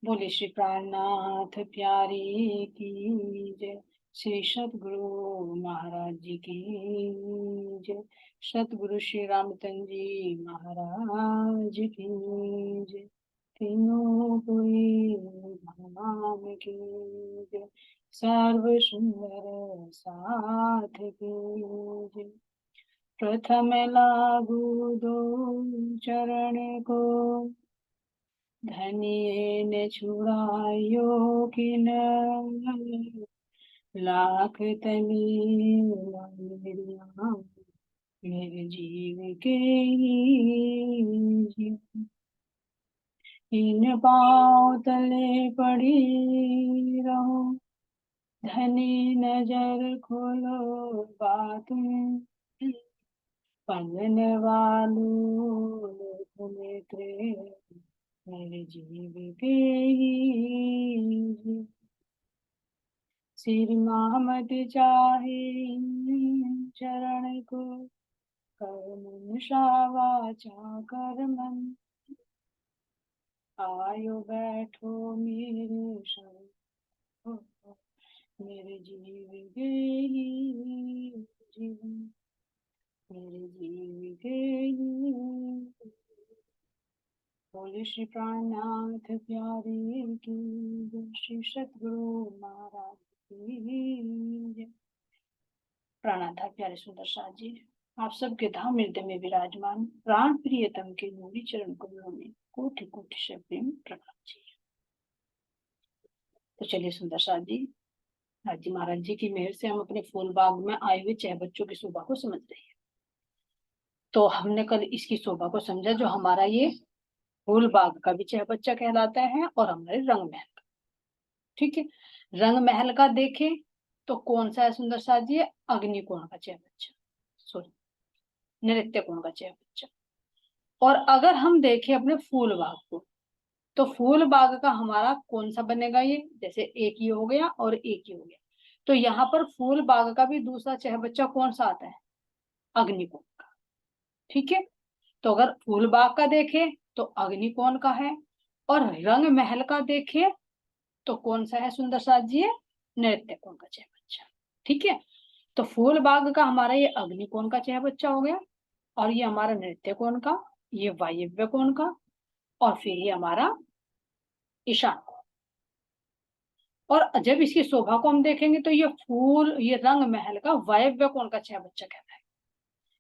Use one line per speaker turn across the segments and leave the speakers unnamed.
बोले श्री प्राणनाथ प्यारी की जय। श्री सतगुरु महाराज जी की जय। सतगुरु श्री रामचंद्र जी महाराज की जय। तीनों कोई धाम की जय। सर्व सुंदर साथ की जय। प्रथम लागू दो चरण को, धनिये ने छुड़ायो किन, लाख तली मेरिया मेरे जीव के जीव। इन पाँव तले पड़ी रहो, धनी नजर खोलो बात में, पंजन वालों नेत्रे मेरे जीव के जीव। श्री मोहम्मद चाहे चरण को, कर्म वाचा कर्मन, आयो बैठो मेरे संग, मेरे जीव के जीव, मेरे जीव के जीव। बोले श्री प्राणनाथ प्यारे की जय। श्री सतगुरु महाराज की जय। प्राणनाथ प्यारे सुंदर साथ जी, आप सबके धाम हृदय में विराजमान प्राण प्रियतम के नूरी चरण कमलों में कोटि कोटि से प्रेम प्रणाम जी। तो चलिए सुंदर साथ जी, आज जी महाराज जी की मेहर से हम अपने फूल बाग में आए हुए छह बच्चों की शोभा को समझ रहे हैं। तो हमने कल इसकी शोभा को समझा, जो हमारा ये फूल बाग का भी छह बच्चा कहलाता है और हमारे रंग महल का। ठीक है, रंग महल का देखें तो कौन सा है सुंदर साथ जी? अग्निकोण का छह बच्चा, सॉरी नृत्य कोण का छह बच्चा। और अगर हम देखें अपने फूल बाग को, तो फूल बाग का हमारा कौन सा बनेगा? ये जैसे एक ये हो गया और एक ये हो गया, तो यहाँ पर फूल बाग का भी दूसरा छह बच्चा कौन सा आता है? अग्निकोण का। ठीक है, तो अगर फूल बाग का देखें तो अग्निकोण का है, और रंग महल का देखें तो कौन सा है सुंदर साथ जी? नृत्य कोण का छह बच्चा। ठीक है, तो फूल बाग का हमारा ये अग्निकोण का छह बच्चा हो गया, और ये हमारा नृत्य कोण का, ये वायव्य कोण का, और फिर ये हमारा ईशान कोण। और जब इसकी शोभा को हम देखेंगे तो ये फूल, ये रंग महल का वायव्य कोण का छह बच्चा कहता है।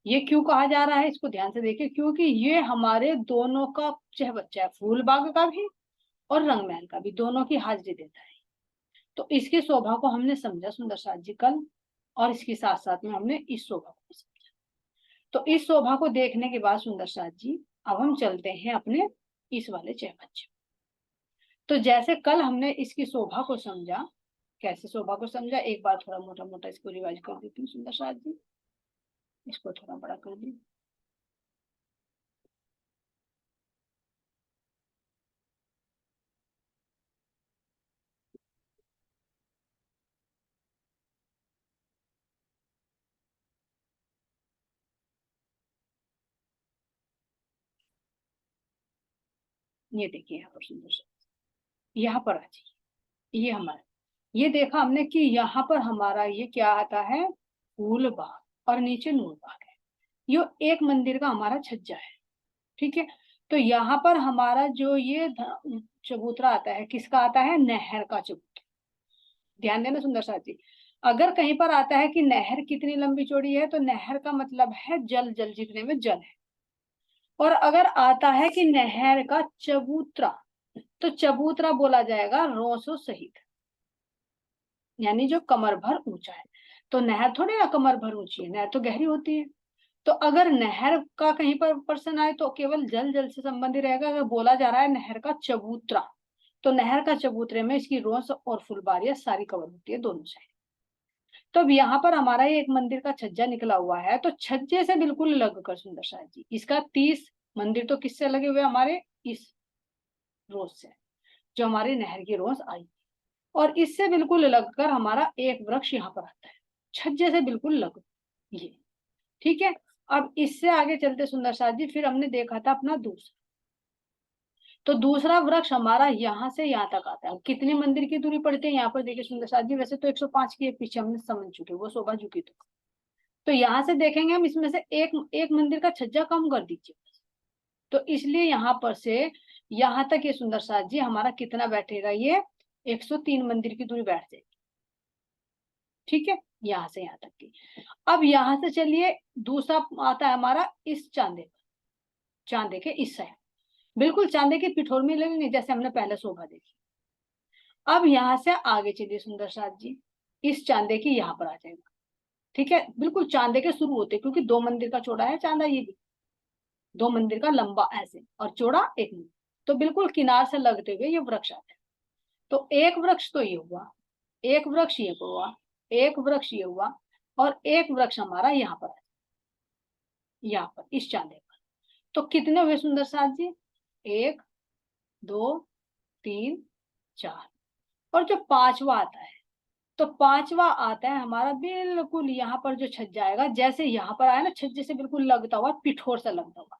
ये क्यों कहा जा रहा है, इसको ध्यान से देखिए, क्योंकि ये हमारे दोनों का छह बच्चा है, फूल बाग का भी और रंग महल का भी, दोनों की हाजिरी देता है। तो इसकी शोभा को हमने समझा सुंदर साथ जी कल, और इसके साथ साथ में हमने इस शोभा को समझा। तो इस शोभा को देखने के बाद सुंदर साथ जी, अब हम चलते हैं अपने इस वाले छह बच्चे। तो जैसे कल हमने इसकी शोभा को समझा, कैसे शोभा को समझा, एक बार थोड़ा मोटा मोटा इसको रिवाइज कर देती हूँ सुंदर साथ जी, इसको थोड़ा बड़ा कर दी। ये देखिए यहाँ पर सुंदर साथ, यहाँ पर आ जाइए, ये हमारा, ये देखा हमने कि यहाँ पर हमारा ये क्या आता है? फूल बाग, और नीचे नूर बाग है। ये एक मंदिर का हमारा छज्जा है। ठीक है, तो यहाँ पर हमारा जो ये चबूतरा आता है, किसका आता है? नहर का चबूतरा। ध्यान देना सुंदर साथी, अगर कहीं पर आता है कि नहर कितनी लंबी चौड़ी है, तो नहर का मतलब है जल, जल जितने में जल है। और अगर आता है कि नहर का चबूतरा, तो चबूतरा बोला जाएगा रोसो सहित, यानी जो कमर भर ऊंचा है। तो नहर थोड़ी ना कमर भर ऊंची है, नहर तो गहरी होती है। तो अगर नहर का कहीं पर प्रश्न आए तो केवल जल, जल से संबंधित रहेगा। अगर बोला जा रहा है नहर का चबूतरा, तो नहर का चबूतरे में इसकी रोस और फुलबारियां सारी कवर होती है दोनों साइड। तो अब यहाँ पर हमारा ये एक मंदिर का छज्जा निकला हुआ है, तो छज्जे से बिल्कुल लग कर सुंदर साथ जी, इसका 30 मंदिर तो किससे लगे हुए? हमारे इस रोस से, जो हमारी नहर की रोस आई, और इससे बिल्कुल लगकर हमारा एक वृक्ष यहाँ पर आता है, छज्जे से बिल्कुल लग ये। ठीक है, अब इससे आगे चलते सुंदर साथ जी, फिर हमने देखा था अपना दूसरा, तो दूसरा वृक्ष हमारा यहाँ से यहाँ तक आता है। कितने मंदिर की दूरी पड़ती है यहाँ पर देखिए सुंदर साथ जी, वैसे तो 105 की एक पीछे हमने समझ चुके, वो शोभा झुकी तो यहाँ से देखेंगे हम, इसमें से एक एक मंदिर का छज्जा कम कर दीजिए। तो इसलिए यहाँ पर से यहाँ तक ये सुंदर साथ जी हमारा कितना बैठेगा, ये 103 मंदिर की दूरी बैठ जाएगी। ठीक है, यहाँ से यहाँ तक की। अब यहाँ से चलिए दूसरा आता है हमारा इस चांदे पर, चांदे के इस साइड, बिल्कुल चांदे की पिठोर में लेंगे जैसे हमने पहले शोभा देखी। अब यहाँ से आगे चलिए सुंदर साथ जी, इस चांदे की यहाँ पर आ जाएगा। ठीक है, बिल्कुल चांदे के शुरू होते, क्योंकि 2 मंदिर का चौड़ा है चांदा, ये भी 2 मंदिर का लंबा ऐसे और चौड़ा 1 मंदिर, तो बिल्कुल किनार से लगते हुए ये वृक्ष आता है। तो एक वृक्ष तो ये हुआ, एक वृक्ष ये हुआ, एक वृक्ष ये हुआ, और एक वृक्ष हमारा यहाँ पर, यहाँ पर इस चांदे पर। तो कितने हुए सुंदर साथ जी, 1 2 3 4, और जो 5वां आता है, तो 5वां आता है हमारा बिल्कुल यहाँ पर जो छज्जा आएगा, जैसे यहाँ पर आया ना छज्जे से बिल्कुल लगता हुआ, पिठोर से लगता हुआ,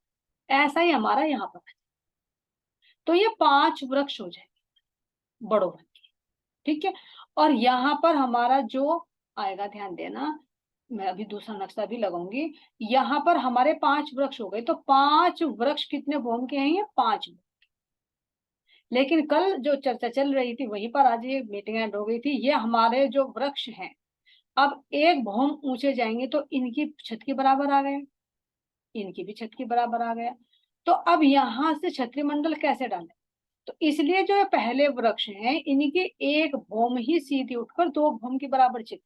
ऐसा ही हमारा यहाँ पर। तो ये 5 वृक्ष हो जाएंगे बड़ों वन के। ठीक है, और यहाँ पर हमारा जो आएगा, ध्यान देना, मैं अभी दूसरा नक्शा भी लगाऊंगी। यहाँ पर हमारे 5 वृक्ष हो गए, तो 5 वृक्ष कितने भौम के हैं, ये 5। लेकिन कल जो चर्चा चल रही थी वहीं पर आज ये मीटिंग एंड हो गई थी। ये हमारे जो वृक्ष हैं अब 1 भौम ऊंचे जाएंगे तो इनकी छत के बराबर आ गए, इनकी भी छत के बराबर आ गया। तो अब यहाँ से छतरी मंडल कैसे डालें, तो इसलिए जो पहले वृक्ष हैं इनकी 1 भौम ही सीधी उठकर 2 भौम के बराबर चली।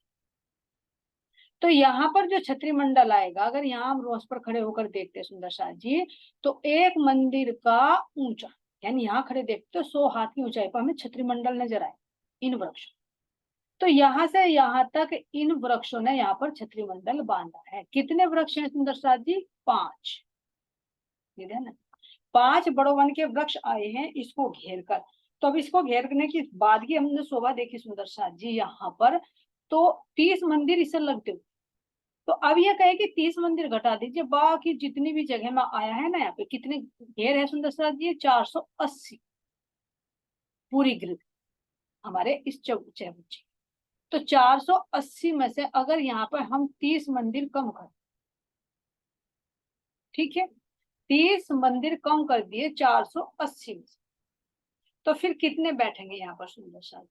तो यहाँ पर जो छतरी मंडल आएगा, अगर यहाँ हम रोज पर खड़े होकर देखते हैं सुंदर साथ जी, तो एक मंदिर का ऊंचा, यानी यहाँ खड़े देखते तो 100 हाथ की ऊंचाई पर हमें छतरी मंडल नजर आए इन वृक्षों। तो यहाँ से यहाँ तक इन वृक्षों ने यहाँ पर छतरी मंडल बांधा है। कितने वृक्ष हैं सुंदर साथ जी, 5, ठीक है ना। 5 बड़ो वन के वृक्ष आए हैं इसको घेर कर। तो अब इसको घेरने की बाद की हमने शोभा देखी सुंदर साथ जी यहाँ पर, तो 30 मंदिर इससे लगते हुए। तो अब यह कहे कि 30 मंदिर घटा दीजिए, बाकी जितनी भी जगह में आया है ना, यहाँ पे कितने घेर है सुंदर साथ जी, 480 पूरी ग्रिड हमारे इस चौबुच्चे। तो 480 में से अगर यहाँ पर हम 30 मंदिर कम कर, ठीक है, 30 मंदिर कम कर दिए 480 में से, तो फिर कितने बैठेंगे यहाँ पर सुंदर साथ,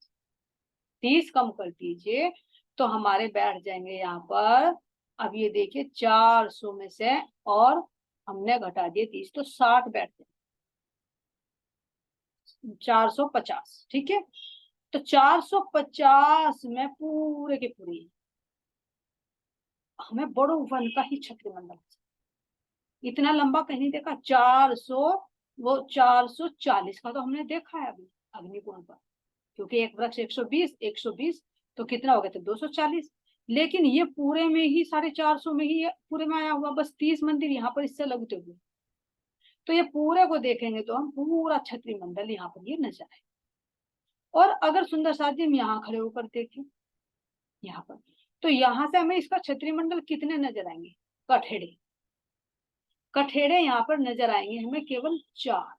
30 कम कर दीजिए तो हमारे बैठ जाएंगे यहाँ पर। अब ये देखिए 400 में से और हमने घटा दिए 30, तो 60 बैठते हैं, 450। ठीक है, तो 450 में पूरे के पूरे हमें बड़ो वन का ही छत्र मंडल, इतना लंबा कहीं देखा। 400, वो 440 का तो हमने देखा है अभी अग्निकुंड पर, क्योंकि एक वृक्ष 120 120, तो कितना हो गया था 240। लेकिन ये पूरे में ही 450 में ही पूरे में आया हुआ, बस 30 मंदिर यहाँ पर इससे लगते हुए। तो ये पूरे को देखेंगे तो हम पूरा छत्री मंडल यहाँ पर ये नजर आए। और अगर सुंदर साथ जी हम यहाँ खड़े होकर देखें यहाँ पर, तो यहाँ से हमें इसका छत्री मंडल कितने नजर आएंगे, कठेड़े, कठेड़े यहाँ पर नजर आएंगे हमें केवल 4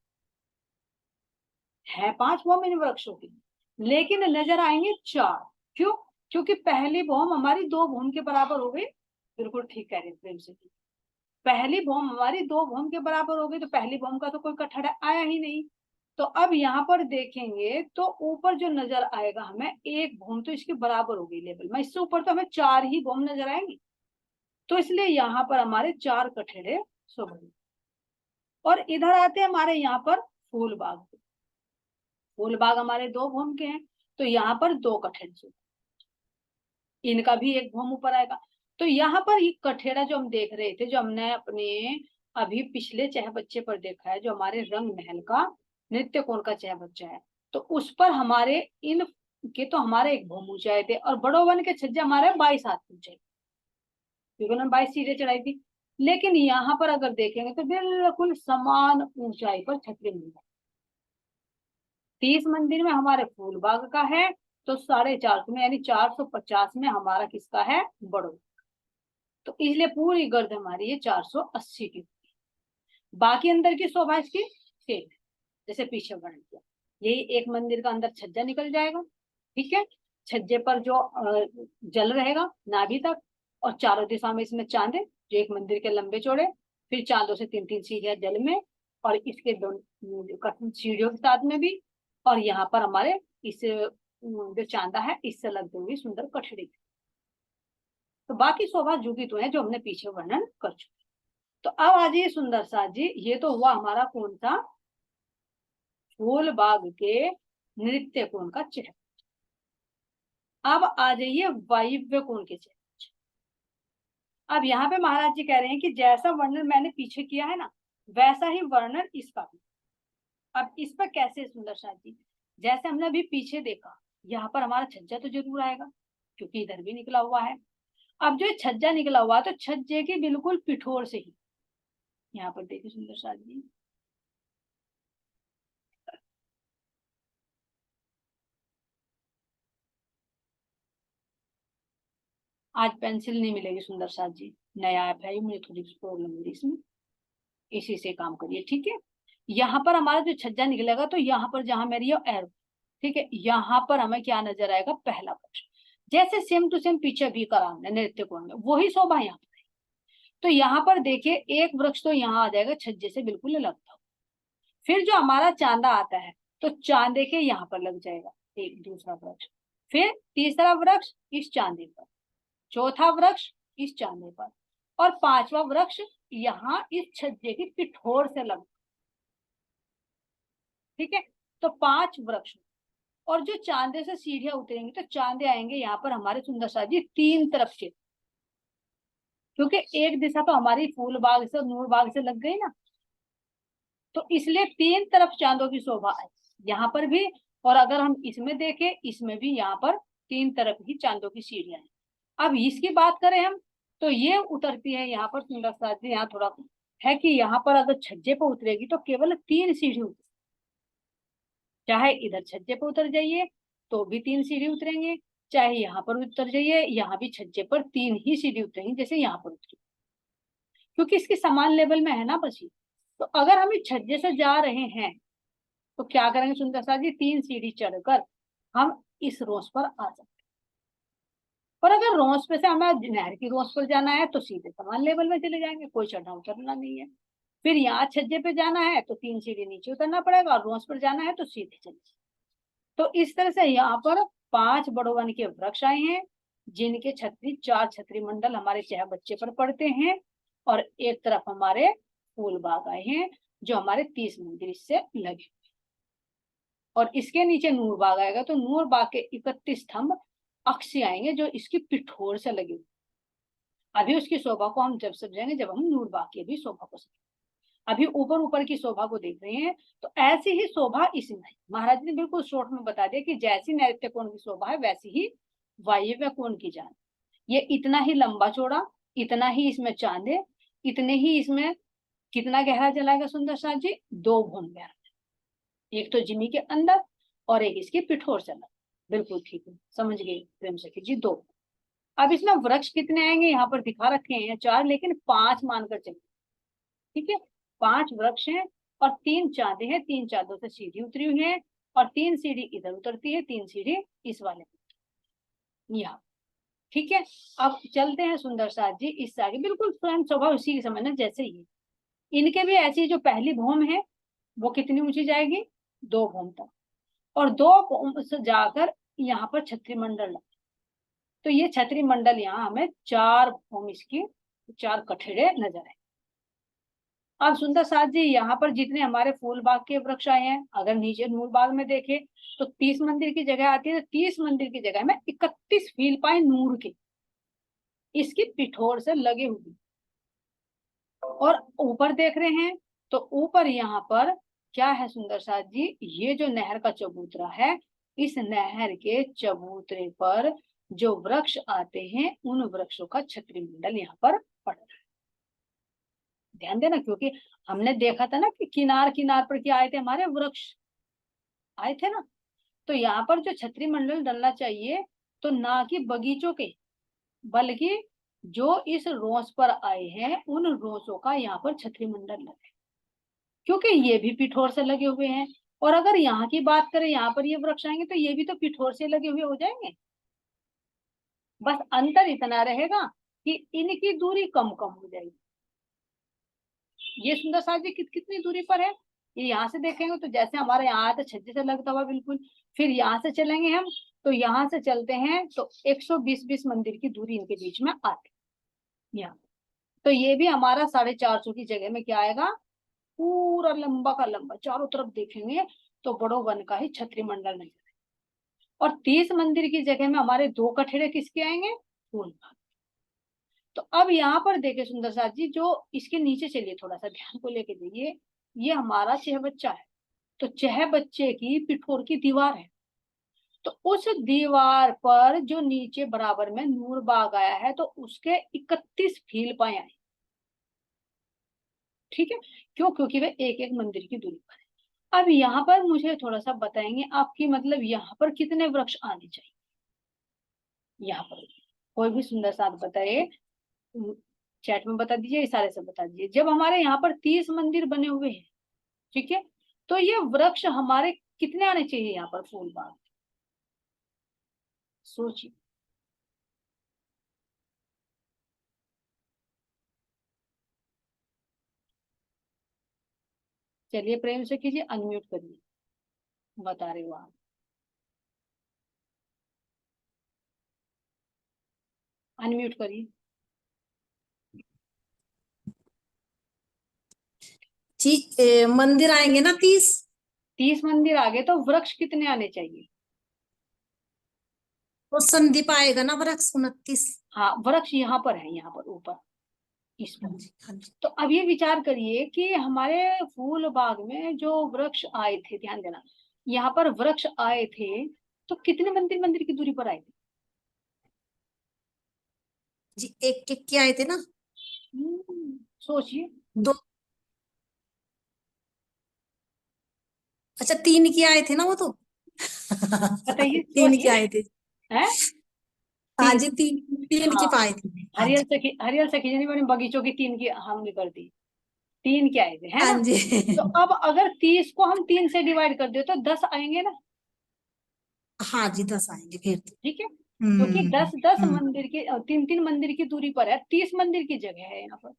है, 5 भौम इन वृक्षों की, लेकिन नजर आएंगे 4। क्यों, क्योंकि पहली भौम हमारी 2 भौम के बराबर हो गई। बिल्कुल ठीक कह रहे प्रेम से, पहली भौम हमारी 2 भौम के बराबर हो गई, तो पहली भौम का तो कोई कठड़ा आया ही नहीं। तो अब यहाँ पर देखेंगे तो ऊपर जो नजर आएगा हमें 1 भौम, तो इसके बराबर हो गई लेवल में, इससे ऊपर तो हमें 4 ही भौम नजर आएंगी। तो इसलिए यहाँ पर हमारे 4 कठेड़े शोभा। और इधर आते हैं हमारे यहाँ पर फूल बाग, फूल बाग हमारे 2 भौम के हैं, तो यहाँ पर 2 कठेड़े शोभा, इनका भी 1 भौम ऊपर आएगा। तो यहाँ पर ये कठेड़ा जो हम देख रहे थे, जो हमने अपने अभी पिछले चह बच्चे पर देखा है, जो हमारे रंग महल का नृत्य कोण का चह बच्चा है, तो उस पर हमारे इन के तो हमारे 1 भौम ऊंचाई थे, और बड़ो वन के छज्जे हमारे 22 हाथ ऊंचाई, क्योंकि उन्होंने 22 सीढ़ियां चढ़ाई थी। लेकिन यहाँ पर अगर देखेंगे तो बिल्कुल समान ऊंचाई पर छतरी मंदिर, 30 मंदिर में हमारे फूल बाग का है, तो 450 में यानी 450 में हमारा किसका है, बड़ो। तो इसलिए पूरी गर्द हमारी ये 480 की, बाकी अंदर की शोभा इसकी सेम है। जैसे पीछे वर्णन किया, यही एक मंदिर का अंदर छज्जा निकल जाएगा, ठीक है। छज्जे पर जो जल रहेगा नाभि तक, और चारों दिशा में इसमें चांदे जो एक मंदिर के लंबे चौड़े, फिर चांदों से 3-3 सीढ़ियां जल में, और इसके दोनों सीढ़ियों के साथ में भी, और यहाँ पर हमारे इस जो चांदा है इससे लगती हुई सुंदर कठड़ी। तो बाकी शोभा जुगी तो है जो हमने पीछे वर्णन कर चुके। तो अब आ जाइए सुंदर साथ जी, ये तो हुआ हमारा कौन सा, फूल बाग के नृत्य कोण का चित्र। अब आ जाइए वायव्य कोण के चित्र। अब यहाँ पे महाराज जी कह रहे हैं कि जैसा वर्णन मैंने पीछे किया है ना, वैसा ही वर्णन इसका भी। अब इस पर कैसे सुंदर साथ जी, जैसे हमने अभी पीछे देखा, यहाँ पर हमारा छज्जा तो जरूर आएगा क्योंकि इधर भी निकला हुआ है। अब जो छज्जा निकला हुआ है तो छज्जे के बिल्कुल पिठोर से ही, यहाँ पर देखिए सुंदर साथ जी, आज पेंसिल नहीं मिलेगी सुंदर साथ जी, नया ऐप है ये, मुझे थोड़ी प्रॉब्लम हो रही इसमें, इसी से काम करिए, ठीक है। यहाँ पर हमारा जो छज्जा निकलेगा तो यहाँ पर जहां मेरी एरो, ठीक है, यहाँ पर हमें क्या नजर आएगा, पहला वृक्ष, जैसे सेम टू सेम पीछे भी करा हमने नृत्य कोण में, वही शोभा यहाँ पर। तो यहाँ पर देखिए एक वृक्ष तो यहाँ आ जाएगा छज्जे से बिल्कुल अलग था, फिर जो हमारा चांदा आता है तो चांदे के यहाँ पर लग जाएगा एक दूसरा वृक्ष, फिर तीसरा वृक्ष इस चांदे पर, चौथा वृक्ष इस चांदे पर, और पांचवा वृक्ष यहाँ इस छज्जे की पिठोर से लग, ठीक है। तो 5 वृक्ष, और जो चांदे से सीढ़ियां उतरेंगी तो चांदे आएंगे यहाँ पर हमारे सुंदर सा जी 3 तरफ से, क्योंकि एक दिशा तो हमारी फूल बाग से नूर बाग से लग गई ना, तो इसलिए 3 तरफ चांदों की शोभा है यहाँ पर भी, और अगर हम इसमें देखें इसमें भी यहाँ पर 3 तरफ ही चांदों की सीढ़ियां हैं। अब इसकी बात करें हम तो ये उतरती है यहाँ पर सुंदर सा जी, यहाँ थोड़ा है कि यहाँ पर अगर छज्जे पर उतरेगी तो केवल 3 सीढ़ी उतरेगी, चाहे इधर छज्जे पर उतर जाइए तो भी 3 सीढ़ी उतरेंगे, चाहे यहाँ पर उतर जाइए यहाँ भी छज्जे पर 3 ही सीढ़ी उतरेंगी जैसे यहाँ पर उतरी, क्योंकि इसके समान लेवल में है ना बची। तो अगर हम इस छज्जे से जा रहे हैं तो क्या करेंगे सुंदर सा जी, 3 सीढ़ी चढ़कर हम इस रोस पर आ सकते हैं। और अगर रोस पे से हमें नहर की रोस पर जाना है तो सीधे समान लेवल में चले जाएंगे, कोई चढ़ना उतरना नहीं है। फिर यहाँ छज्जे पे जाना है तो 3 सीढ़ी नीचे उतरना पड़ेगा, और रोस पर जाना है तो सीधे चले। तो इस तरह से यहाँ पर 5 बड़ोवन के वृक्ष आए हैं, जिनके छतरी 4 छतरी मंडल हमारे चह बच्चे पर पड़ते हैं, और एक तरफ हमारे फूल बाग आए हैं जो हमारे 30 मंदिर इससे लगे, और इसके नीचे नूर बाग आएगा तो नूर बाग के 31 स्तंभ अक्षी आएंगे जो इसकी पिठोर से लगे। अभी उसकी शोभा को हम जब समझेंगे जब हम नूर बाग की भी शोभा को समझेंगे, अभी ऊपर ऊपर की शोभा को देख रहे हैं। तो ऐसी ही शोभा इसमें है, महाराज ने बिल्कुल शॉर्ट में बता दिया कि जैसी नैऋत्य कोण की शोभा है वैसी ही वायव्य कोण की जान। ये इतना ही लंबा चौड़ा, इतना ही इसमें चांदे, इतने ही इसमें कितना गहरा जलाएगा सुंदर साथ जी, 2 भूम गहरा, एक तो जिमी के अंदर और एक इसकी पिठोर से अंदर, बिल्कुल ठीक है, समझ गए प्रेम सखी जी 2। अब इसमें वृक्ष कितने आएंगे यहाँ पर दिखा रखे हैं 4, लेकिन 5 मानकर चलिए, ठीक है। 5 वृक्ष हैं और 3 चांदे हैं, 3 चांदों से सीढ़ी उतरी हुई है, और 3 सीढ़ी इधर उतरती है, 3 सीढ़ी इस वाले यहाँ, ठीक है। अब चलते हैं सुंदर साथ जी इस आगे, बिल्कुल स्वयं स्वभाव उसी के समझना जैसे ही इनके भी ऐसी जो पहली भूम है वो कितनी ऊंची जाएगी, 2 भूम तक, और 2 भूम से जाकर यहाँ पर छतरी मंडल, तो ये छतरी मंडल यहाँ हमें 4 भूम इसकी 4 कठेड़े नजर आए। अब सुंदर साथ जी यहाँ पर जितने हमारे फूल बाग के वृक्ष आए हैं, अगर नीचे नूर बाग में देखे तो 30 मंदिर की जगह आती है, तो 30 मंदिर की जगह में 31 फील पाए नूर के इसकी पिठोर से लगे हुए। और ऊपर देख रहे हैं तो ऊपर यहाँ पर क्या है सुंदर साथ जी, ये जो नहर का चबूतरा है, इस नहर के चबूतरे पर जो वृक्ष आते हैं उन वृक्षों का छतरी मंडल यहाँ पर पड़ रहा है। ध्यान देना, क्योंकि हमने देखा था ना कि किनार किनार पर क्या आए थे, हमारे वृक्ष आए थे ना, तो यहाँ पर जो छतरी मंडल डलना चाहिए तो ना कि बगीचों के, बल्कि जो इस रोस पर आए हैं उन रोसों का यहाँ पर छतरी मंडल लगे। क्योंकि ये भी पिठोर से लगे हुए हैं। और अगर यहाँ की बात करें, यहाँ पर ये वृक्ष आएंगे तो ये भी तो पिठोर से लगे हुए हो जाएंगे। बस अंतर इतना रहेगा कि इनकी दूरी कम कम हो जाएगी। ये सुंदर साथ जी कितनी दूरी पर है, ये यहाँ से देखेंगे तो जैसे हमारे यहाँ तो छज्जे से लगता हुआ बिल्कुल, फिर यहाँ से चलेंगे हम तो यहाँ से चलते हैं तो 120 मंदिर की दूरी इनके बीच में आती है यहाँ। तो ये भी हमारा 450 की जगह में क्या आएगा, पूरा लंबा का लंबा चारों तरफ देखेंगे तो बड़ो वन का ही छत्री मंडल नजर आएगा। और 30 मंदिर की जगह में हमारे 2 कठेरे किसके आएंगे, फूल। तो अब यहाँ पर देखे सुंदर साथ जी, जो इसके नीचे चलिए थोड़ा सा ध्यान को लेके देखिए, ये हमारा चह बच्चा है। तो चह बच्चे की पिठोर की दीवार है, तो उस दीवार पर जो नीचे बराबर में नूर बाग आया है तो उसके 31 फील पाए आए। ठीक है, क्यों, क्योंकि वे एक एक मंदिर की दूरी पर है। अब यहाँ पर मुझे थोड़ा सा बताएंगे आपकी, मतलब यहाँ पर कितने वृक्ष आने चाहिए। यहाँ पर कोई भी सुंदर साथ बताए, चैट में बता दीजिए, इशारे से बता दीजिए। जब हमारे यहाँ पर 30 मंदिर बने हुए हैं, ठीक है, तो ये वृक्ष हमारे कितने आने चाहिए यहाँ पर फूल बाग, सोचिए। चलिए प्रेम से कीजिए, अनम्यूट करिए, बता रहे हो आप, अनम्यूट करिए।
जी मंदिर आएंगे ना 30।
30 मंदिर आगे तो वृक्ष कितने आने चाहिए,
तो संदीप आएगा ना वृक्ष 29।
हाँ वृक्ष यहाँ पर है, यहाँ पर ऊपर इस पर।
हाँ जी, हाँ जी।
तो अब ये विचार करिए कि हमारे फूल बाग में जो वृक्ष आए थे, ध्यान देना, यहाँ पर वृक्ष आए थे तो कितने मंदिर मंदिर की दूरी पर आए थे
जी एक एक के आए थे ना।
सोचिए।
2, अच्छा 3 के आए थे ना वो तो।
बताइए
3 के
सोचिए,
आए थे।
है
हाँ
3।
जी, 3 3 के
हाँ,
पाए थे। हाँ जी,
हरियल सखी जी ने बगीचों की 3 की हमने कर दी, 3 के आए थे, है
हाँ
ना।
जी।
तो अब अगर 30 को हम 3 से डिवाइड कर दे तो 10 आएंगे ना।
हाँ जी 10 आएंगे फिर तो।
ठीक है, क्योंकि 10 10
हम्म।
मंदिर की 3 मंदिर की दूरी पर है, 30 मंदिर की जगह है यहाँ पर।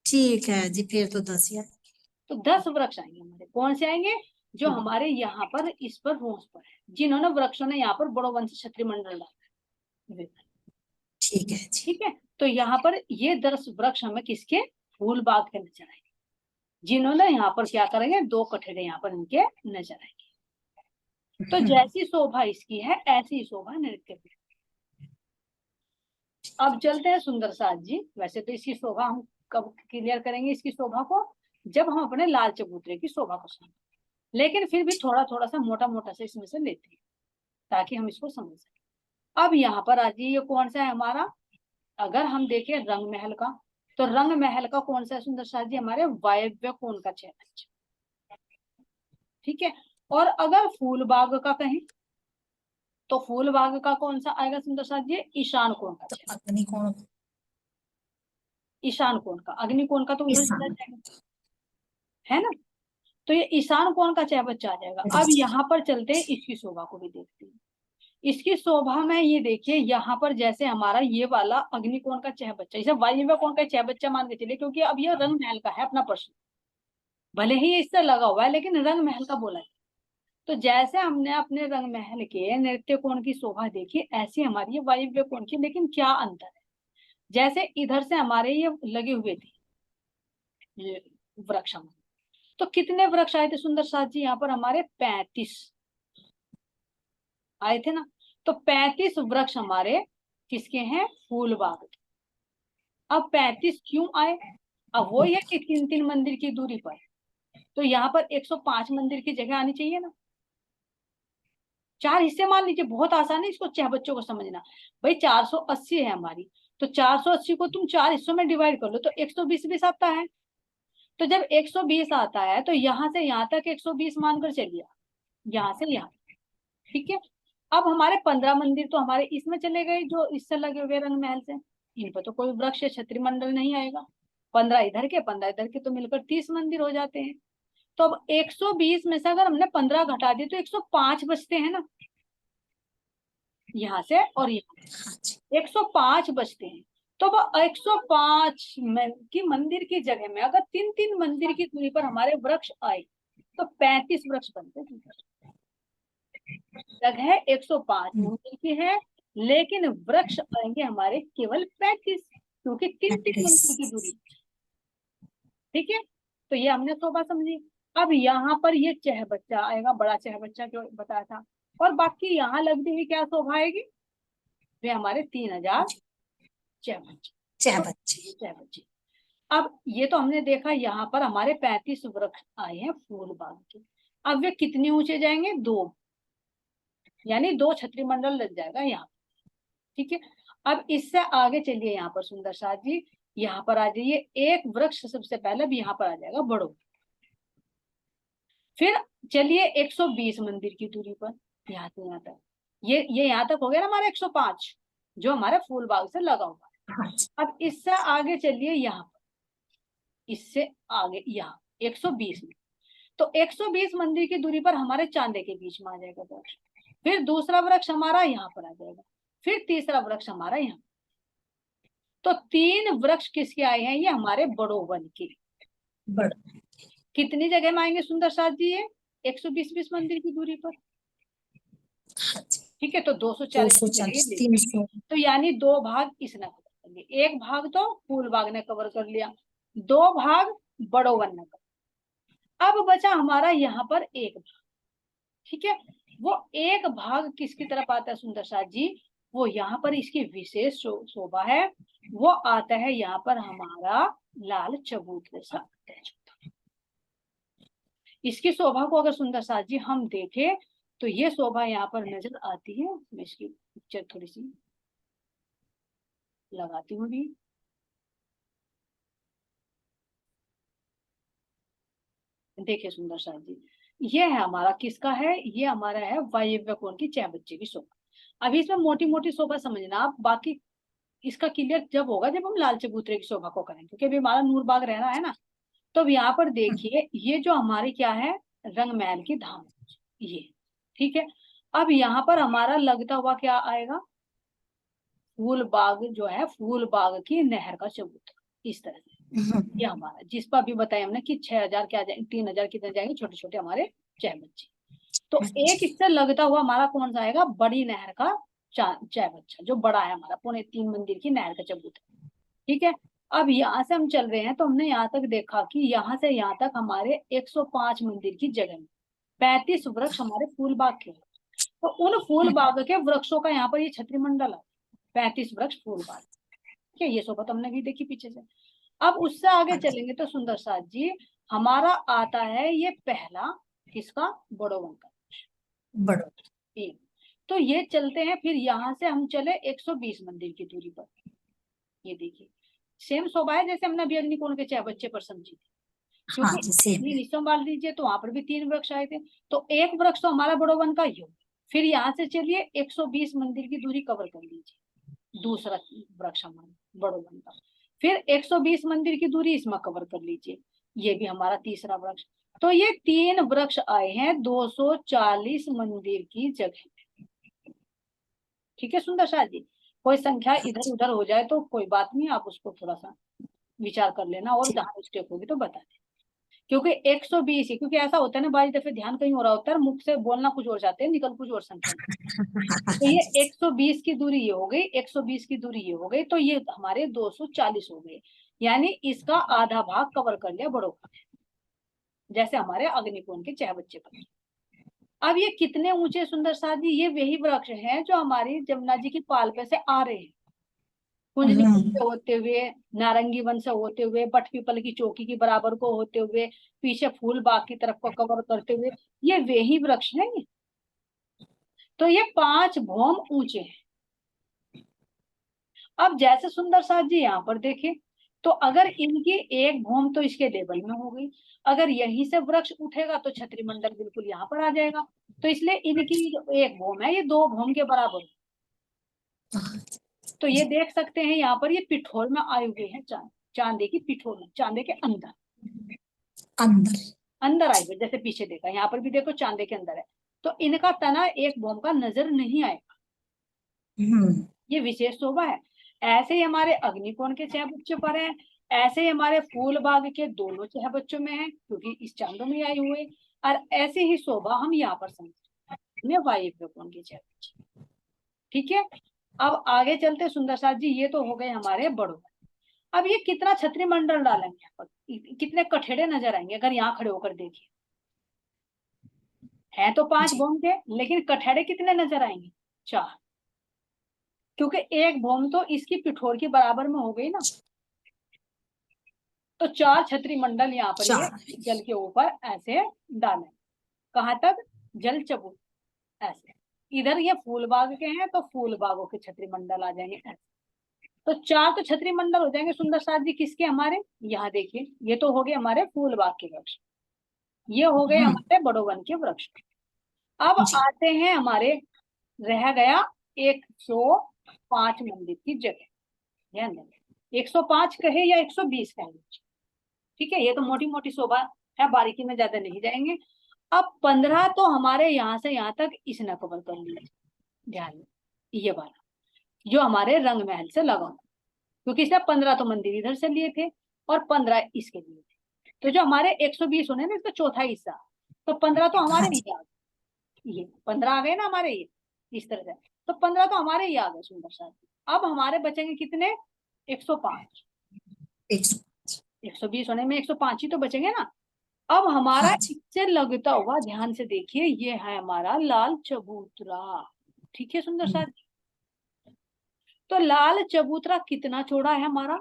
ठीक है जी, फिर तो 10 ही आएंगे।
तो 10 वृक्ष आएंगे हमारे, कौन से आएंगे, जो हमारे यहाँ पर इस पर रोज पर है, जिन्होंने वृक्षों ने यहाँ पर बड़ो वंश क्षत्रिय मंडल डाला।
ठीक है जी।
ठीक है, तो यहाँ पर ये 10 वृक्ष हमें किसके, फूल बाग के नजर आएंगे, जिन्होंने यहाँ पर क्या करेंगे, 2 कठेरे यहाँ पर इनके नजर आएंगे। तो जैसी शोभा इसकी है ऐसी शोभा नृत्य की। अब चलते हैं सुंदर साथ जी, वैसे तो इसकी शोभा हम कब क्लियर करेंगे, इसकी शोभा को जब हम अपने लाल चबूतरे की शोभा को समझें, लेकिन फिर भी थोड़ा थोड़ा सा मोटा मोटा से इसमें से लेते हैं ताकि हम इसको समझ सकें। अब यहाँ पर आज ये कौन सा है हमारा, अगर हम देखें रंग महल का, तो रंग महल का कौन सा है सुंदर साथ जी, हमारे वायव्य कोण का चैनल। ठीक है, और अगर फूल बाग का कहें तो फूल बाग का कौन सा आएगा सुंदर साथ जी, ईशान कोण का
तो
चैनल।
अग्नि कोण।
ईशान कोण का, अग्नि कोण का तो उधर चला
ईशान।
जाएगा, है ना। तो ये ईशान कोण का चह बच्चा आ जाएगा। अब यहाँ पर चलते हैं, इसकी शोभा को भी देखते हैं। इसकी शोभा में ये देखिए, यहाँ पर जैसे हमारा ये वाला अग्निकोण का चह बच्चा, इसे वायव्य कोण का चह बच्चा मान के चलिए, क्योंकि अब ये रंग महल का है अपना प्रश्न, भले ही ये इससे लगा हुआ है लेकिन रंग महल का बोला है। तो जैसे हमने अपने रंग महल के नृत्य कोण की शोभा देखी, ऐसी हमारी ये वायव्य कोण की, लेकिन क्या अंतर है, जैसे इधर से हमारे ये लगे हुए थे ये वृक्ष, तो कितने वृक्ष आए थे सुंदर साथ जी, यहाँ पर हमारे 35 आए थे ना। तो 35 वृक्ष हमारे किसके हैं, फूल बाग के। अब 35 क्यों आए, अब वो है कि 3 3 मंदिर की दूरी पर, तो यहाँ पर 105 मंदिर की जगह आनी चाहिए ना। 4 हिस्से मान लीजिए, बहुत आसान है इसको चाहे बच्चों को समझना। भाई 480 है हमारी, तो 480 को तुम 4 हिस्सों में डिवाइड कर लो तो 120 20 आता है। तो जब 120 आता है तो यहाँ से यहाँ तक 120 मानकर चलिए, यहाँ से यहाँ। ठीक है, अब हमारे 15 मंदिर तो हमारे इसमें चले गए जो इससे लगे हुए रंग महल से, इन पर तो कोई वृक्ष या छत्री मंडल नहीं आएगा, 15 इधर के 15 इधर के, तो मिलकर 30 मंदिर हो जाते हैं। तो अब 120 में से अगर हमने 15 घटा दिए तो 105 बचते हैं ना, यहाँ से और यहाँ 105 बचते हैं। तो अब 105 की मंदिर की जगह में अगर 3-3 मंदिर की दूरी पर हमारे वृक्ष आए तो 35 वृक्ष बनते हैं। जगह 105 मंदिर की है, लेकिन वृक्ष आएंगे हमारे केवल 35, क्योंकि 3-3 मंदिर की दूरी। ठीक है, तो ये हमने शोभा समझी। अब यहाँ पर ये चह बच्चा आएगा, बड़ा चह बच्चा जो बताया था, और बाकी यहाँ लगती हुई क्या शोभा आएगी, वे हमारे 3000 चह बच्चे। अब ये तो हमने देखा यहाँ पर हमारे 35 वृक्ष आए हैं फूल बाग के। अब वे कितने ऊंचे जाएंगे, 2, यानी 2 छतरी मंडल लग जाएगा यहाँ। ठीक है, अब इससे आगे चलिए, यहाँ पर सुंदर साथ जी यहाँ पर आ जाइए। एक वृक्ष सबसे पहले भी यहाँ पर आ जाएगा बड़ो। फिर चलिए 120 मंदिर की दूरी पर, यहाँ से यहाँ तक, ये यहाँ तक हो गया ना हमारा 105 जो हमारे फूल बाग से लगा हुआ है। अब इससे आगे चलिए यहाँ पर, इससे आगे यहाँ 120 में, तो 120 मंदिर की दूरी पर हमारे चांदे के बीच में आ जाएगा वृक्ष। फिर दूसरा वृक्ष हमारा यहाँ पर आ जाएगा, फिर तीसरा वृक्ष हमारा यहाँ। तो 3 वृक्ष किसके आए हैं, ये हमारे बड़ो वन के। कितनी जगह में आएंगे सुंदर साथ जी, ये 120 मंदिर की दूरी पर। ठीक है, तो 240 तो यानी 2 भाग इसने कवर कर लिए, 1 भाग तो फूल बाग ने कवर कर लिया, 2 भाग बड़ो वन ने कवर। अब बचा हमारा यहाँ पर 1 भाग। ठीक है, वो 1 भाग किसकी तरफ आता है सुंदर साथ जी, वो यहाँ पर इसकी विशेष शोभा है, वो आता है यहाँ पर हमारा लाल चबूतरे से। इसकी शोभा को अगर सुंदर साथ जी हम देखें तो ये शोभा यहाँ पर नजर आती है। मैं इसकी पिक्चर थोड़ी सी लगाती हूँ भी। देखिए सुंदर साथ जी, ये है हमारा किसका है, ये हमारा है वायव्य कोण की चह बच्चे की शोभा। अभी इसमें मोटी मोटी शोभा समझना आप, बाकी इसका क्लियर जब होगा जब हम लाल चबूतरे की शोभा को करेंगे, क्योंकि अभी हमारा नूरबाग रहना है ना। तो अब यहाँ पर देखिए, ये जो हमारी क्या है, रंग महल की धाम, ये। ठीक है, अब यहाँ पर हमारा लगता हुआ क्या आएगा, फूल बाग जो है, फूल बाग की नहर का चबूतरा, इस तरह से। ये हमारा जिस पर अभी बताया हमने कि 6000 क्या जाएंगे, 3000 कितने जाएंगे, छोटे छोटे हमारे चह बच्चे। तो एक इससे लगता हुआ हमारा कौन सा आएगा, बड़ी नहर का चह बच्चा, जो बड़ा है हमारा 3.25 मंदिर की नहर का चबूतरा। ठीक है, अब यहाँ से हम चल रहे हैं, तो हमने यहाँ तक देखा कि यहाँ से यहाँ तक हमारे 105 मंदिर की जगह में 35 वृक्ष हमारे फूल बाग के। तो उन फूल बाग के वृक्षों का यहाँ पर ये छतरी मंडल है, 35 वृक्ष फूल बाग। ठीक है, ये शोभा तो हमने भी देखी पीछे से। अब उससे आगे चलेंगे तो सुंदर साथ जी हमारा आता है ये पहला किसका, बड़ो वन का बड़ो। तो ये चलते हैं, फिर यहाँ से हम चले 120 मंदिर की दूरी पर। ये देखिए सेम शोभा है जैसे हमने अभी अग्निकोण के चह बच्चे पर समझी थी, क्योंकि संभाल लीजिए तो वहां पर भी 3 वृक्ष आए थे, तो 1 वृक्ष तो हमारा बड़ो वन का ही हो। फिर यहाँ से चलिए 120 मंदिर की दूरी कवर कर लीजिए, दूसरा वृक्ष हमारा बड़ो वन का। फिर 120 मंदिर की दूरी इसमें कवर कर लीजिए, ये भी हमारा तीसरा वृक्ष। तो ये 3 वृक्ष आए हैं 240 मंदिर की जगह। ठीक है सुंदर शाह जी, कोई संख्या इधर उधर हो जाए तो कोई बात नहीं, आप उसको थोड़ा सा विचार कर लेना, और जहां मिस्टेक होगी तो बता दें। क्योंकि 120 ही, क्योंकि ऐसा होता है ना, बारी दफे ध्यान कहीं हो रहा होता है, मुख से बोलना कुछ और चाहते हैं, निकल कुछ और संख्या। तो ये 120 की दूरी ये हो गई, 120 की दूरी ये हो गई, तो ये हमारे 240 हो गए, यानी इसका आधा भाग कवर कर लिया बड़ों का, जैसे हमारे अग्निकोण के चह बच्चे पर। अब ये कितने ऊंचे सुंदर साथ जी, ये वही वृक्ष हैं जो हमारी जमुना जी की पाल पे से आ रहे हैं, कुंजनी से होते हुए, नारंगी वन से होते हुए, बट पीपल की चौकी की बराबर को होते हुए, पीछे फूल बाग की तरफ को कवर करते हुए, ये वही वृक्ष हैं। तो ये 5 भौम ऊंचे हैं। अब जैसे सुंदर साथ जी यहाँ पर देखें, तो अगर इनकी 1 भौम तो इसके लेवल में हो गई, अगर यहीं से वृक्ष उठेगा तो छतरी मंडल बिल्कुल यहाँ पर आ जाएगा, तो इसलिए इनकी जो 1 भौम है ये 2 भौम के बराबर। तो ये देख सकते हैं यहाँ पर ये पिठोर में आए हुए हैं चांदे की पिठोर में, चांदे के अंदर,
अंदर।
अंदर आई हुई, जैसे पीछे देखा, यहाँ पर भी देखो चांदे के अंदर है। तो इनका तना एक भौम का नजर नहीं आएगा, ये विशेष शोभा है। ऐसे ही हमारे अग्निकोण के 6 बच्चों पर है, ऐसे ही हमारे फूल बाग के दोनों 6 बच्चों में है, क्योंकि इस चांदों में आई हुए। और ऐसे ही शोभा हम यहाँ पर समझे वायव्य कोण के 6 बच्चे। ठीक है, अब आगे चलते सुंदर साथ जी, ये तो हो गए हमारे बड़ों। अब ये कितना छत्री मंडल डालेंगे यहाँ पर, कितने कठेड़े नजर आएंगे अगर यहाँ खड़े होकर देखिए। है तो 5 भौम के, लेकिन कठेड़े कितने नजर आएंगे, 4, क्योंकि एक भौम तो इसकी पिठोर के बराबर में हो गई ना। तो 4 छत्री मंडल यहाँ पर ये जल के ऊपर ऐसे डालें, कहाँ तक, जल चबूत, ऐसे। इधर ये फूल बाग के हैं तो फूल बागों के छत्री मंडल आ जाएंगे ऐसे। तो 4 तो छत्री मंडल हो जाएंगे सुंदर साथ जी किसके, हमारे यहाँ देखिए, ये तो हो गए हमारे फूल बाग के वृक्ष, ये हो गए हमारे बड़ोवन के वृक्ष। अब आते हैं हमारे, रह गया 105 मंदिर की जगह, ध्यान दें 105 कहे या 120 कहे, ठीक है, ये तो मोटी मोटी शोभा है, बारीकी में ज्यादा नहीं जाएंगे। अब 15 तो हमारे यहाँ से यहाँ तक इसने कवर कर लिया, ध्यान में, ये वाला जो हमारे रंग महल से लगा, क्योंकि इसने 15 तो मंदिर इधर से लिए थे और 15 इसके लिए थे। तो जो हमारे 120 होने ना, इसका चौथा हिस्सा, तो 15 तो हमारे ही आ गए, ये 15 आ गए ना हमारे, ये इस तरह से, तो 15 तो हमारे ही आ गए सुंदर साथ। अब हमारे बचेंगे कितने, 105, 120 होने में 105 ही तो बचेंगे ना। अब हमारा इससे लगता हुआ, ध्यान से देखिए, ये है हमारा लाल चबूतरा, ठीक है सुंदर साथ। तो लाल चबूतरा कितना चौड़ा है हमारा,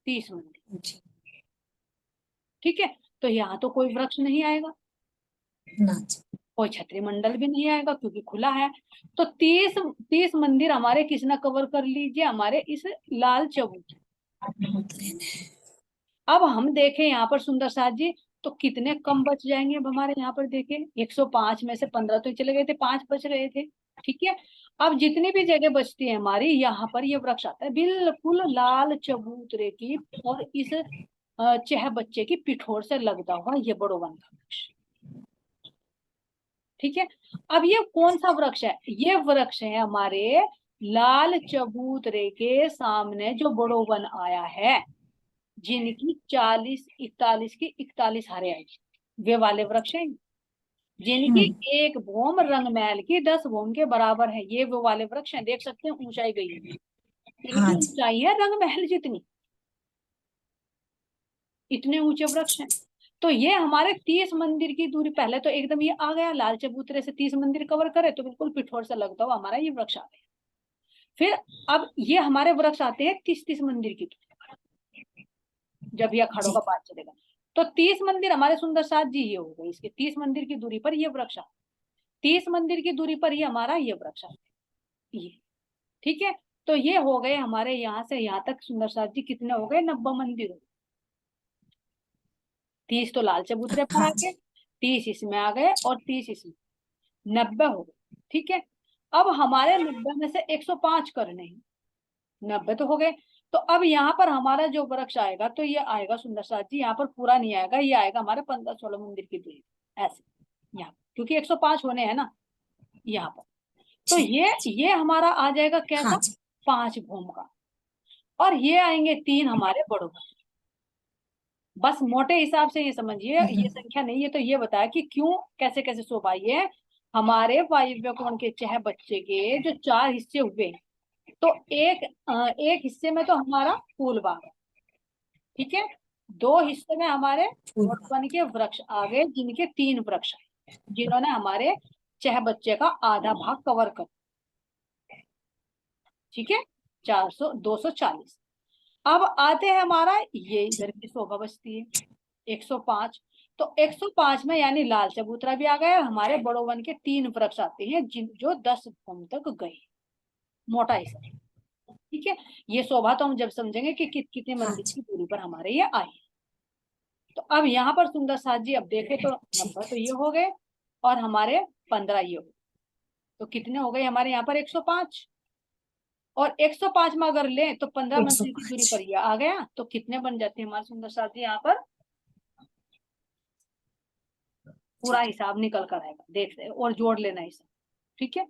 30 मंदिर, ठीक है। तो यहाँ तो कोई वृक्ष नहीं आएगा, कोई छत्री मंडल भी नहीं आएगा क्योंकि खुला है। तो 30 मंदिर हमारे किसने कवर कर लीजिए, हमारे इस लाल चबूतरे। अब हम देखें यहाँ पर सुंदर साथ जी, तो कितने कम बच जाएंगे। अब हमारे यहाँ पर देखें 105 में से 15 तो चले गए थे, 5 बच रहे थे, ठीक है। अब जितनी भी जगह बचती है हमारी, यहाँ पर ये वृक्ष आता है बिल्कुल लाल चबूतरे की और इस 6 बच्चे की पिठोर से लगता हुआ, ये बड़ोवन का वृक्ष, ठीक है। अब ये कौन सा वृक्ष है, ये वृक्ष है हमारे लाल चबूतरे के सामने जो बड़ोवन आया है, जिनकी 41 की 41 हारे आई, वे वाले वृक्ष हैं, जिनकी एक भौम रंगमहल की 10 भौम के बराबर है, ये वो वाले वृक्ष हैं। देख सकते हैं ऊंचाई गई है, इनकी ऊंचाई है रंगमहल जितनी, इतने ऊंचे वृक्ष हैं। तो ये हमारे 30 मंदिर की दूरी, पहले तो एकदम ये आ गया लाल चबूतरे से 30 मंदिर कवर करे तो बिल्कुल पिठोर से लगता हुआ हमारा ये वृक्ष आ गया। फिर अब ये हमारे वृक्ष आते हैं 30 मंदिर की दूरी, जब यह खड़ों का पाठ चलेगा तो 30 मंदिर हमारे सुंदर साथ जी ये हो गए, इसके 30 मंदिर की दूरी पर ये वृक्ष आते, 30 मंदिर की दूरी पर ये हमारा ये वृक्ष आते, ये ठीक है। तो ये हो गए हमारे यहाँ से यहाँ तक सुंदर साथ जी कितने हो गए, 90 मंदिर हो गए। 30 तो लाल चबूतरे पर आ गए, 30 इसमें आ गए और 30 इसमें, 90 हो गए, ठीक है। अब हमारे 90 में से 105 करने हैं, 90 तो हो गए। तो अब यहाँ पर हमारा जो वृक्ष आएगा तो ये आएगा सुंदर साथ जी, यहाँ पर पूरा नहीं आएगा, ये आएगा हमारे 15-16 मंदिर की दूरी ऐसे, यहाँ क्योंकि 105 होने हैं ना यहाँ पर। तो ये हमारा आ जाएगा कैसा, 5 भौम का, और ये आएंगे 3 हमारे बड़ों का। बस मोटे हिसाब से ये समझिए, ये संख्या नहीं है, तो ये बताया कि क्यों कैसे कैसे शोभा है हमारे वायव्य कोण के 6 बच्चे के जो 4 हिस्से हुए, तो एक हिस्से में तो हमारा फूल बाग है, ठीक है, 2 हिस्से में हमारे बड़ोवन के वृक्ष आ गए, जिनके 3 वृक्ष आए, जिन्होंने हमारे 6 बच्चे का आधा भाग कवर कर, ठीक है, 240। अब आते हैं हमारा ये इधर की शोभा बचती है 105, तो 105 में यानी लाल चबूतरा भी आ गया, हमारे बड़ोवन के 3 वृक्ष आते हैं जो 10 भौम तक गए, मोटा हिस्सा, ठीक है। ये शोभा तो हम जब समझेंगे कि कितने मंदिर की दूरी पर हमारे ये आए। तो अब यहाँ पर सुंदर साथ जी अब देखें तो 90 तो ये हो गए और हमारे 15 ये हो गए, तो कितने हो गए हमारे यहाँ पर 105, और 105 में अगर लें तो 15 मंजिल की दूरी
105।
पर ये आ गया, तो कितने बन जाते हैं हमारे सुंदर साथी यहाँ पर? पूरा हिसाब निकल कर आएगा, देख रहे और जोड़ लेना हिसाब, ठीक है।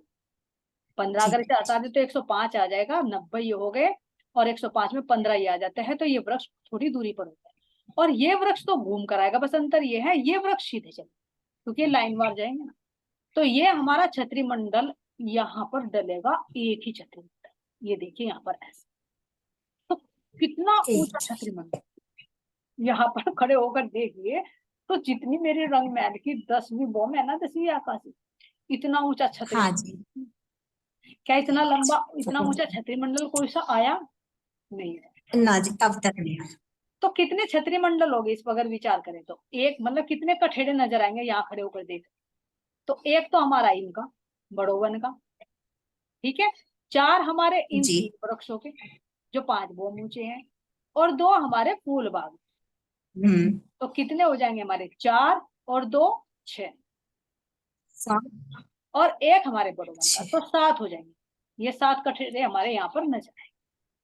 15 अगर
ठीक
इसे हटा दे तो 105 आ जाएगा, 90 ये हो गए, और 105 में 15 ये आ जाता है, तो ये वृक्ष थोड़ी दूरी पर होता है। और ये वृक्ष तो घूम कर आएगा, बस अंतर ये है ये वृक्ष सीधे चले, क्योंकि लाइन वार जाएंगे ना। तो ये हमारा छतरी मंडल यहाँ पर डलेगा, एक ही छतरी मंडल, ये देखिए यहाँ पर ऐसे। तो कितना ऊंचा
एक।
छतरी मंडल, यहाँ पर खड़े होकर देखिए, तो जितनी मेरी रंग महल की 10वीं बॉम्ब है ना, 10वीं आकाशी, इतना ऊंचा छतरी
हाँ जी।
मंडल। क्या इतना लंबा, इतना
बहुत।
ऊंचा छतरी मंडल कोई सा आया नहीं है।
ना जी, अब तक नहीं।
तो कितने छतरी मंडल हो गए इस पर अगर विचार करें तो? एक मतलब कितने कठेड़े नजर आएंगे यहाँ खड़े होकर देख। तो एक तो हमारा इनका बड़ो वन का, ठीक है, 4 हमारे इन
जी।
3 वृक्षों के जो 5 बोम ऊंचे हैं, और 2 हमारे फूल बाग।
हम्म।
तो कितने हो जाएंगे हमारे? 4 और 2 6,
7।
और एक हमारे बड़ो वन का,
6।
तो 7 हो जाएंगे। ये 7 कठेड़े हमारे यहाँ पर नजर आए।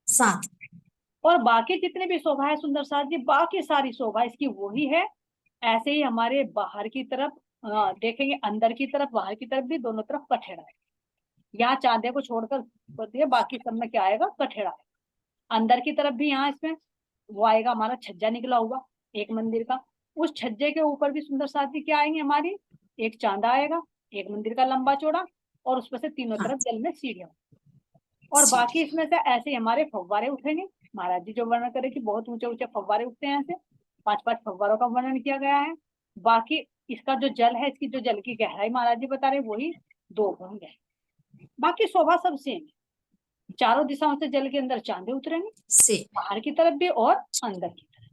7।
और बाकी जितने भी शोभा है सुंदर साथ जी, बाकी सारी शोभा इसकी वही है। ऐसे ही हमारे बाहर की तरफ देखेंगे, अंदर की तरफ बाहर की तरफ भी दोनों तरफ कठेड़ा है। यहाँ चांदे को छोड़कर दिए, बाकी सब में क्या आएगा? कठेड़ा आएगा। अंदर की तरफ भी यहाँ इसमें वो आएगा हमारा छज्जा निकला हुआ एक मंदिर का। उस छज्जे के ऊपर भी सुंदर साथी क्या आएंगे हमारी? एक चांदा आएगा, एक मंदिर का लंबा चौड़ा, और उसमें से तीनों
हाँ।
तरफ जल में सीढ़ियां। और बाकी
सीढ़ी।
इसमें से ऐसे ही हमारे फव्वारे उठेंगे। महाराज जी जो वर्णन करे कि बहुत ऊंचे ऊंचे फव्वारे उठते हैं, ऐसे 5-5 फव्वारों का वर्णन किया गया है। बाकी इसका जो जल है, इसकी जो जल की गहराई महाराज जी बता रहे वही 2 गुण है। बाकी शोभा सब सेम है। चारों दिशाओं से जल के अंदर चांदे उतरेंगे,
से।
बाहर की तरफ भी और अंदर की तरफ।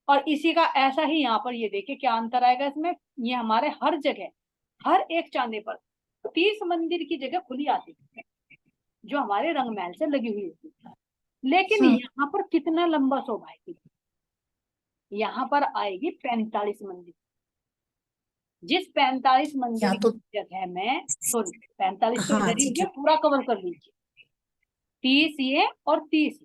और इसी का ऐसा ही यहाँ पर ये देखिए क्या अंतर आएगा इसमें। ये हमारे हर जगह, हर एक चांदे पर 30 मंदिर की जगह खुली आती है, जो हमारे रंग महल से लगी हुई होती है। लेकिन यहाँ पर कितना लंबा शोभा है, यहाँ पर आएगी 45 मंदिर। जिस 45 मंदिर
या तो।
की जगह में, सॉरी 45 तो
हाँ
इधर ही
जी,
हो गया, पूरा कवर कर लीजिए। 30 ये और 30,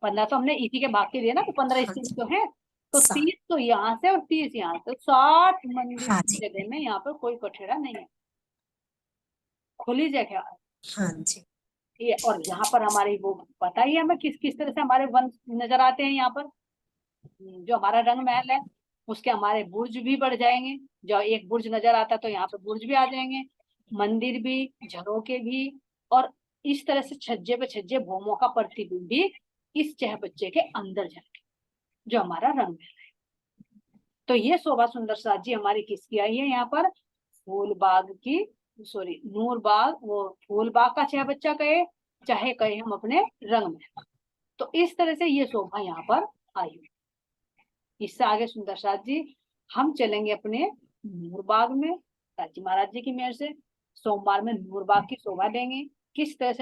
15 तो हमने इसी के भाग के दिए ना, तो 15
हाँ
इसके
जी।
तो है। तो
7।
30 तो यहाँ से और 30 यहाँ से, 60 मंदिर
हाँ
की
जी।
जगह में यहाँ पर कोई कठेड़ा नहीं है, खुली जगह है।
हाँ जी।
ये और यहाँ पर हमारी वो पता ही है हमें किस किस तरह से हमारे वन नजर आते हैं यहाँ पर। जो हमारा रंग महल है उसके हमारे बुर्ज भी बढ़ जाएंगे। जो एक बुर्ज नजर आता है तो यहाँ पे बुर्ज भी आ जाएंगे, मंदिर भी, झरोके भी, और इस तरह से छज्जे पे छज्जे भूमों का प्रतिबिंब भी इस चहबच्चे के अंदर जाएंगे, जो हमारा रंग महल है। तो ये शोभा सुंदर साथ जी हमारी किसकी आई है यहाँ पर? फूल बाग की, सॉरी नूर बाग, वो फूल बाग का चहबच्चा कहे चाहे कहे हम अपने रंग महल। तो इस तरह से ये शोभा यहाँ पर आई हुई। इससे आगे सुंदर साथ जी हम चलेंगे अपने नूरबाग में। राजी महाराज जी की मेहर से सोमवार में नूरबाग की शोभा देंगे, किस तरह से